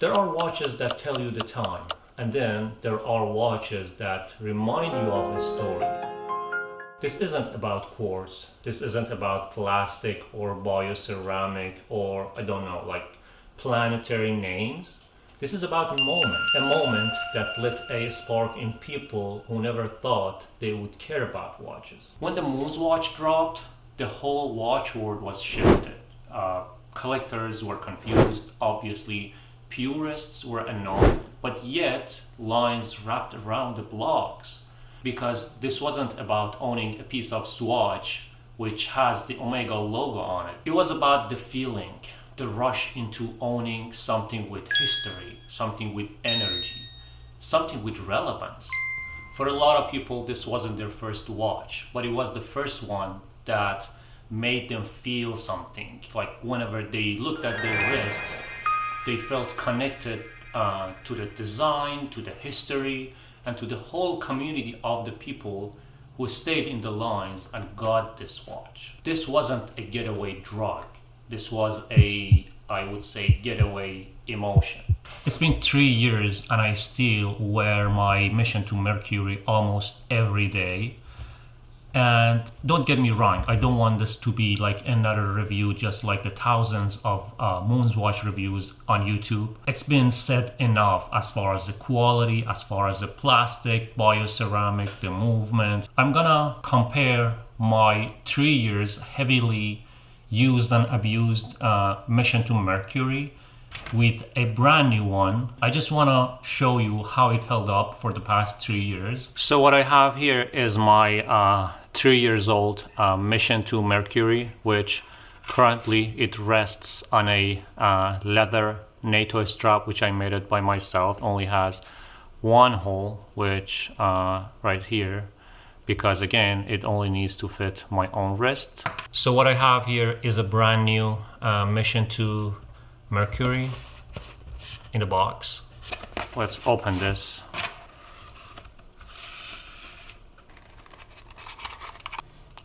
There are watches that tell you the time, and then there are watches that remind you of a story. This isn't about quartz, this isn't about plastic or bioceramic or, I don't know, like planetary names. This is about a moment that lit a spark in people who never thought they would care about watches. When the MoonSwatch dropped, the whole watch world was shifted. Collectors were confused, obviously purists were annoyed, but yet lines wrapped around the blogs. Because this wasn't about owning a piece of Swatch which has the Omega logo on it. It was about the feeling, the rush into owning something with history, something with energy, something with relevance. For a lot of people, this wasn't their first watch, but it was the first one that made them feel something. Like whenever they looked at their wrists, they felt connected to the design, to the history, and to the whole community of the people who stayed in the lines and got this watch. This wasn't a getaway drug. This was I would say, getaway emotion. It's been 3 years and I still wear my Mission to Mercury almost every day. And don't get me wrong, I don't want this to be like another review just like the thousands of MoonSwatch reviews on YouTube. It's been said enough as far as the quality, as far as the plastic, bioceramic, the movement. I'm gonna compare my 3 years heavily used and abused Mission to Mercury with a brand new one. I just want to show you how it held up for the past 3 years. So what I have here is my 3 years old Mission to Mercury, which currently it rests on a leather NATO strap, which I made it by myself. It only has one hole, which right here, because again, it only needs to fit my own wrist. So what I have here is a brand new Mission to Mercury in the box. Let's open this.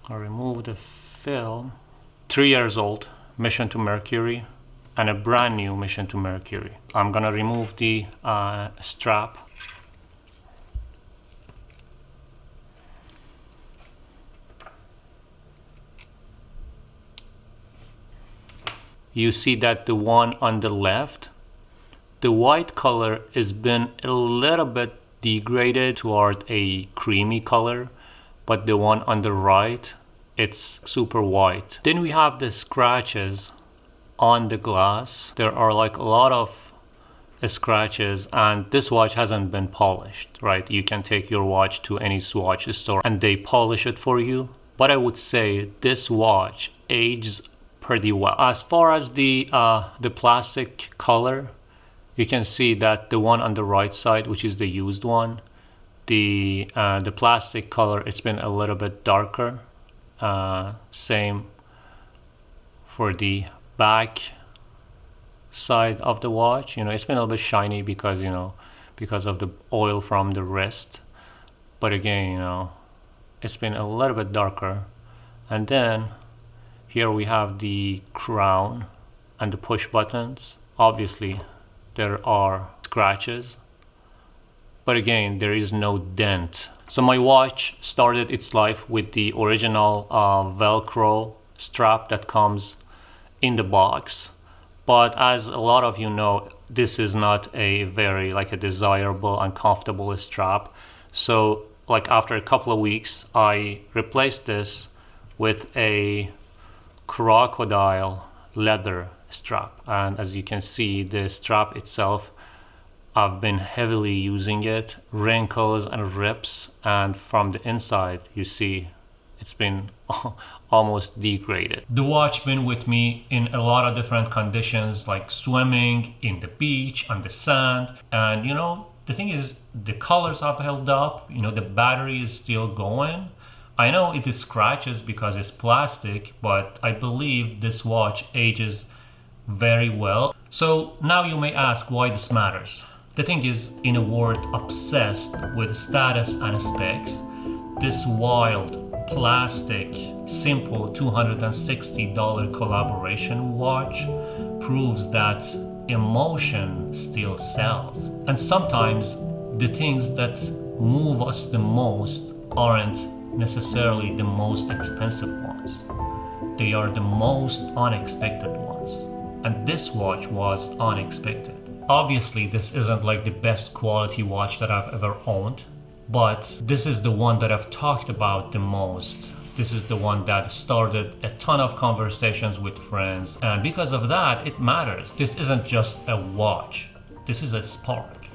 I'll remove the film. 3 years old Mission to Mercury and a brand new Mission to Mercury. I'm gonna remove the strap. You see that the one on the left, the white color has been a little bit degraded toward a creamy color, but the one on the right, it's super white. Then we have the scratches on the glass. There are like a lot of scratches, and this watch hasn't been polished, right? You can take your watch to any Swatch store and they polish it for you. But I would say this watch ages pretty well. As far as the plastic color, you can see that the one on the right side, which is the used one, the plastic color, it's been a little bit darker. Same for the back side of the watch. You know, it's been a little bit shiny because, you know, because of the oil from the wrist. But again, you know, it's been a little bit darker. And then here we have the crown and the push buttons. Obviously, there are scratches, but again, there is no dent. So my watch started its life with the original Velcro strap that comes in the box. But as a lot of you know, this is not a very like a desirable and comfortable strap. So like after a couple of weeks, I replaced this with a crocodile leather strap, and as you can see, the strap itself, I've been heavily using it, wrinkles and rips, and from the inside you see it's been almost degraded. The watch been with me in a lot of different conditions, like swimming, in the beach, on the sand, and you know, the thing is, the colors have held up, you know, the battery is still going. I know it is scratches because it's plastic, but I believe this watch ages very well. So now you may ask why this matters. The thing is, in a world obsessed with status and specs, this wild, plastic, simple $260 collaboration watch proves that emotion still sells. And sometimes the things that move us the most aren't necessarily the most expensive ones. They are the most unexpected ones. And this watch was unexpected. Obviously, this isn't like the best quality watch that I've ever owned, but this is the one that I've talked about the most. This is the one that started a ton of conversations with friends, and because of that, it matters. This isn't just a watch. This is a spark.